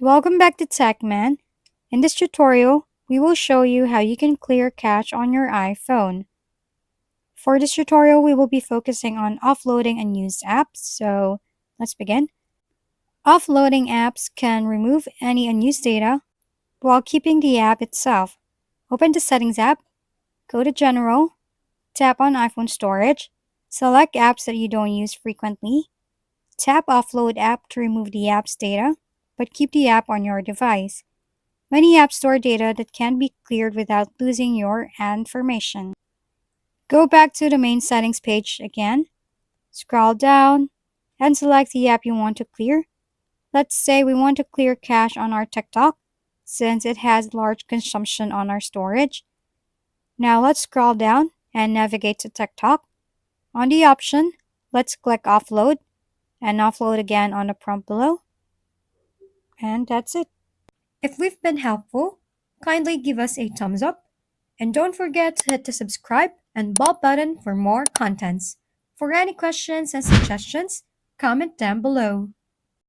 Welcome back to TechMan. In this tutorial, we will show you how you can clear cache on your iPhone. For this tutorial, we will be focusing on offloading unused apps, so let's begin. Offloading apps can remove any unused data while keeping the app itself. Open the Settings app, go to General, tap on iPhone Storage, select apps that you don't use frequently, tap Offload app to remove the app's data, but keep the app on your device. Many apps store data that can be cleared without losing your information. Go back to the main settings page again, scroll down, and select the app you want to clear. Let's say we want to clear cache on our TikTok, since it has large consumption on our storage. Now let's scroll down and navigate to TikTok. On the option, let's click Offload, and offload again on the prompt below. And that's it. If we've been helpful, kindly give us a thumbs up and don't forget to hit the subscribe and bell button for more contents. For any questions and suggestions, comment down below.